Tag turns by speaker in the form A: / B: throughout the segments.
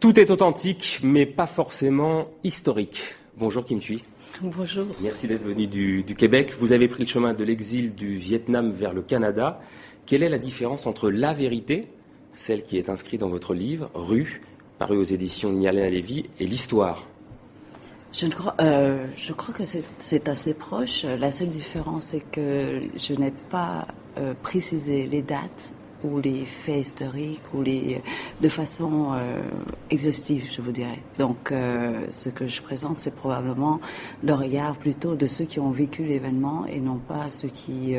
A: Tout est authentique, mais pas forcément historique. Bonjour Kim Thuy.
B: Bonjour.
A: Merci d'être venu du Québec. Vous avez pris le chemin de l'exil du Vietnam vers le Canada. Quelle est la différence entre la vérité, celle qui est inscrite dans votre livre, Rue, paru aux éditions Nialin Lévy, et l'histoire?
B: Je crois que c'est assez proche. La seule différence, c'est que je n'ai pas précisé les dates ou les faits historiques ou de façon exhaustive, je vous dirais. Donc, ce que je présente, c'est probablement le regard plutôt de ceux qui ont vécu l'événement et non pas ceux qui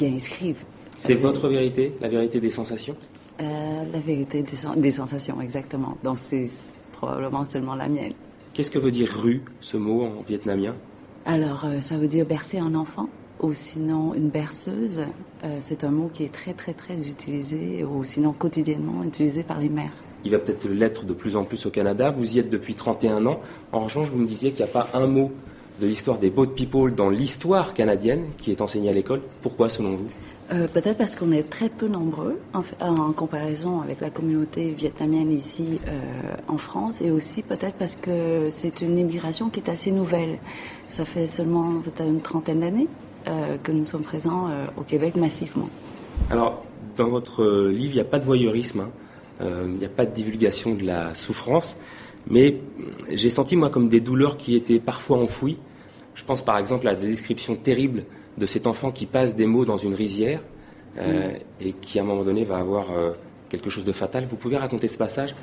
B: inscrivent.
A: C'est votre vérité, la vérité des sensations?
B: La vérité des sensations, exactement. Donc, c'est probablement seulement la mienne.
A: Qu'est-ce que veut dire rue, ce mot en vietnamien?
B: Alors, ça veut dire bercer un enfant, ou sinon une berceuse. C'est un mot qui est très, très, très utilisé, ou sinon quotidiennement utilisé par les mères.
A: Il va peut-être l'être de plus en plus au Canada. Vous y êtes depuis 31 ans. En revanche, vous me disiez qu'il n'y a pas un mot de l'histoire des boat people dans l'histoire canadienne qui est enseignée à l'école. Pourquoi, selon vous?
B: Peut-être parce qu'on est très peu nombreux en comparaison avec la communauté vietnamienne ici en France, et aussi peut-être parce que c'est une immigration qui est assez nouvelle. Ça fait seulement peut-être une trentaine d'années que nous sommes présents au Québec massivement.
A: Alors, dans votre livre, il n'y a pas de voyeurisme, il n'y a pas de divulgation de la souffrance, mais j'ai senti, moi, comme des douleurs qui étaient parfois enfouies. Je pense par exemple à la description terrible de cet enfant qui passe des mots dans une rizière et qui, à un moment donné, va avoir quelque chose de fatal. Vous pouvez raconter ce passage?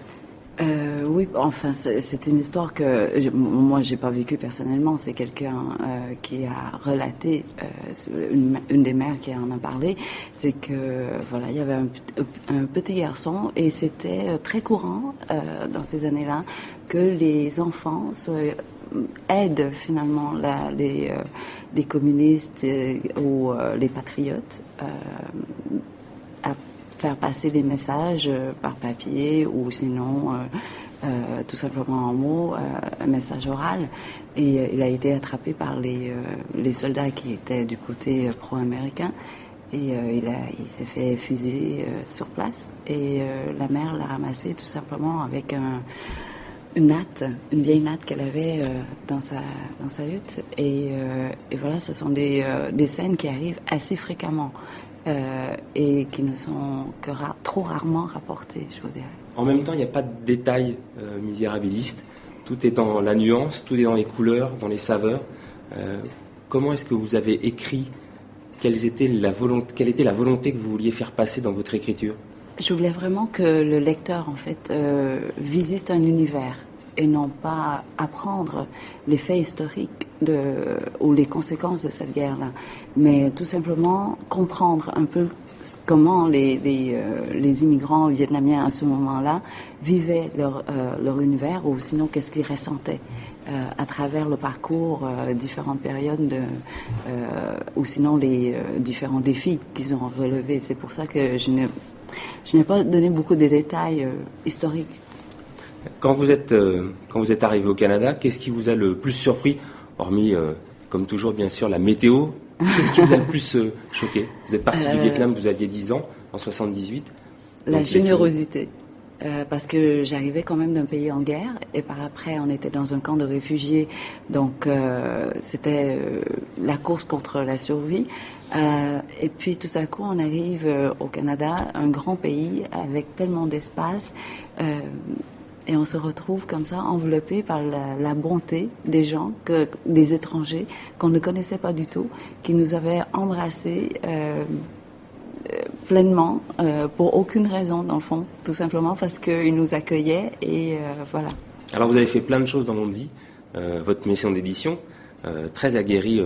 B: Oui, enfin, c'est une histoire que moi, j'ai pas vécue personnellement. C'est quelqu'un qui a relaté, une des mères qui en a parlé. C'est que, voilà, il y avait un petit garçon et c'était très courant dans ces années-là que les enfants aident finalement les communistes ou les patriotes à faire passer des messages par papier ou sinon tout simplement en mots, un message oral. Et il a été attrapé par les soldats qui étaient du côté pro-américain. Et il s'est fait fusiller sur place. Et la mère l'a ramassé tout simplement avec une vieille natte qu'elle avait dans sa hutte. Et voilà, ce sont des scènes qui arrivent assez fréquemment et qui ne sont que trop rarement rapportées, je vous dirais.
A: En même temps, il n'y a pas de détails misérabilistes. Tout est dans la nuance, tout est dans les couleurs, dans les saveurs. Comment est-ce que vous avez écrit? Quelle était la volonté que vous vouliez faire passer dans votre écriture?
B: Je voulais vraiment que le lecteur, en fait, visite un univers et non pas apprendre les faits historiques ou les conséquences de cette guerre-là, mais tout simplement comprendre un peu comment les immigrants vietnamiens à ce moment-là vivaient leur univers, ou sinon qu'est-ce qu'ils ressentaient à travers le parcours, différentes périodes, ou sinon les différents défis qu'ils ont relevés. C'est pour ça que je n'ai pas donné beaucoup de détails historiques.
A: Quand vous êtes arrivé au Canada, qu'est-ce qui vous a le plus surpris, hormis, comme toujours, bien sûr, la météo? Qu'est-ce qui vous a le plus choqué? Vous êtes parti du Vietnam, vous aviez 10 ans, en 78.
B: La générosité. Parce que j'arrivais quand même d'un pays en guerre, et par après, on était dans un camp de réfugiés. Donc, c'était la course contre la survie. Et puis, tout à coup, on arrive au Canada, un grand pays avec tellement d'espace. Et on se retrouve comme ça, enveloppé par la bonté des gens, des étrangers qu'on ne connaissait pas du tout, qui nous avaient embrassés pleinement, pour aucune raison dans le fond, tout simplement parce qu'ils nous accueillaient et voilà.
A: Alors vous avez fait plein de choses dans votre vie, votre maison d'édition, très aguerrie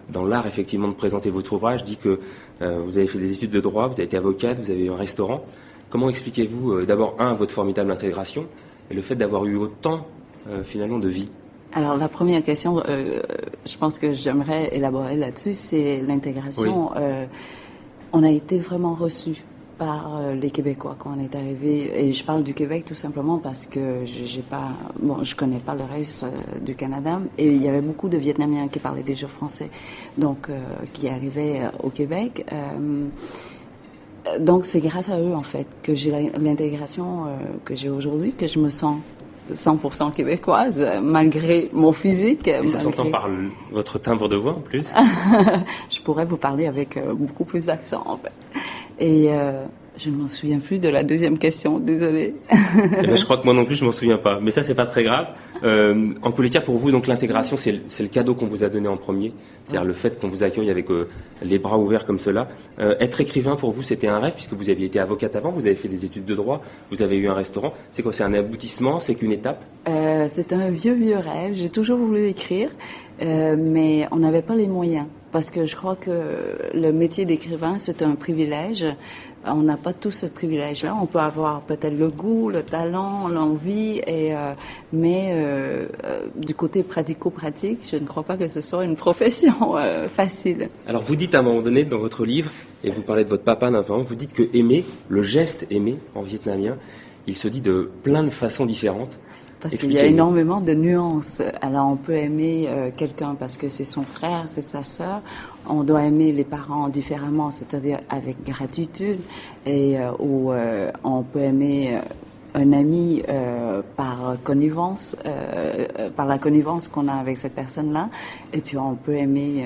A: dans l'art effectivement de présenter votre ouvrage, dit que vous avez fait des études de droit, vous avez été avocate, vous avez eu un restaurant. Comment expliquez-vous d'abord, votre formidable intégration et le fait d'avoir eu autant finalement de vie?
B: Alors la première question, je pense que j'aimerais élaborer là-dessus, c'est l'intégration. Oui. On a été vraiment reçus par les Québécois quand on est arrivé, et je parle du Québec tout simplement parce que je connais pas le reste du Canada, et il y avait beaucoup de Vietnamiens qui parlaient déjà français, donc qui arrivaient au Québec. Donc, c'est grâce à eux, en fait, que j'ai l'intégration que j'ai aujourd'hui, que je me sens 100% québécoise, malgré mon physique.
A: Et ça s'entend par votre timbre de voix, en plus.
B: Je pourrais vous parler avec beaucoup plus d'accent, en fait. Et je ne m'en souviens plus de la deuxième question, désolée.
A: Eh ben, je crois que moi non plus, je m'en souviens pas. Mais ça, c'est pas très grave. En tous les cas, pour vous, donc l'intégration, c'est le cadeau qu'on vous a donné en premier. C'est-à-dire le fait qu'on vous accueille avec les bras ouverts comme cela. Être écrivain, pour vous, c'était un rêve, puisque vous aviez été avocate avant, vous avez fait des études de droit, vous avez eu un restaurant. C'est quoi? C'est un aboutissement? C'est qu'une étape?
B: C'est un vieux rêve. J'ai toujours voulu écrire, mais on n'avait pas les moyens. Parce que je crois que le métier d'écrivain, c'est un privilège. On n'a pas tous ce privilège-là. On peut avoir peut-être le goût, le talent, l'envie, mais du côté pratico-pratique, je ne crois pas que ce soit une profession facile.
A: Alors vous dites à un moment donné dans votre livre, et vous parlez de votre papa d'un peu, vous dites que aimer, le geste aimer en vietnamien, il se dit de plein de façons différentes.
B: Parce qu'il y a énormément de nuances. Alors, on peut aimer quelqu'un parce que c'est son frère, c'est sa sœur. On doit aimer les parents différemment, c'est-à-dire avec gratitude. Ou on peut aimer un ami par connivence, par la connivence qu'on a avec cette personne-là. Et puis, on peut aimer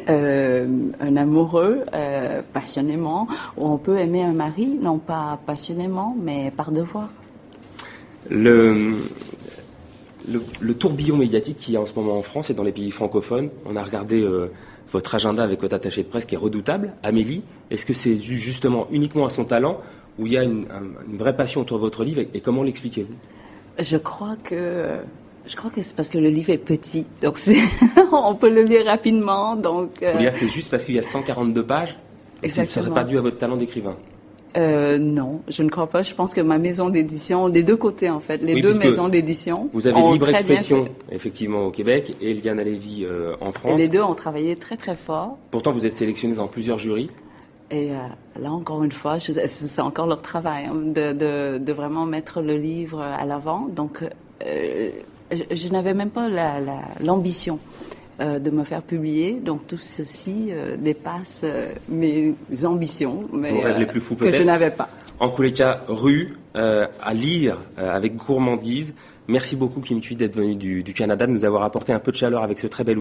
B: un amoureux passionnément. Ou on peut aimer un mari, non pas passionnément, mais par devoir.
A: Le tourbillon médiatique qu'il y a en ce moment en France et dans les pays francophones, on a regardé votre agenda avec votre attaché de presse qui est redoutable, Amélie. Est-ce que c'est dû justement uniquement à son talent ou il y a une vraie passion autour de votre livre et comment l'expliquez-vous?
B: Je crois que c'est parce que le livre est petit, donc on peut le lire rapidement. Donc,
A: vous voulez dire que c'est juste parce qu'il y a 142 pages et ça ne serait pas dû à votre talent d'écrivain?
B: Non, je ne crois pas. Je pense que ma maison d'édition, des deux côtés en fait, les deux maisons d'édition.
A: Vous avez Libre Expression, effectivement, au Québec, et Eliane Lévy en France.
B: Et les deux ont travaillé très très fort.
A: Pourtant, vous êtes sélectionné dans plusieurs jurys.
B: Et là, encore une fois, c'est encore leur travail hein, de vraiment mettre le livre à l'avant. Donc, je n'avais même pas l'ambition de me faire publier. Donc tout ceci dépasse mes ambitions, mais
A: vos rêves les plus fous,
B: que je n'avais pas.
A: En tous les cas, Rue, à lire avec gourmandise. Merci beaucoup Kim Thuy d'être venu du Canada, de nous avoir apporté un peu de chaleur avec ce très bel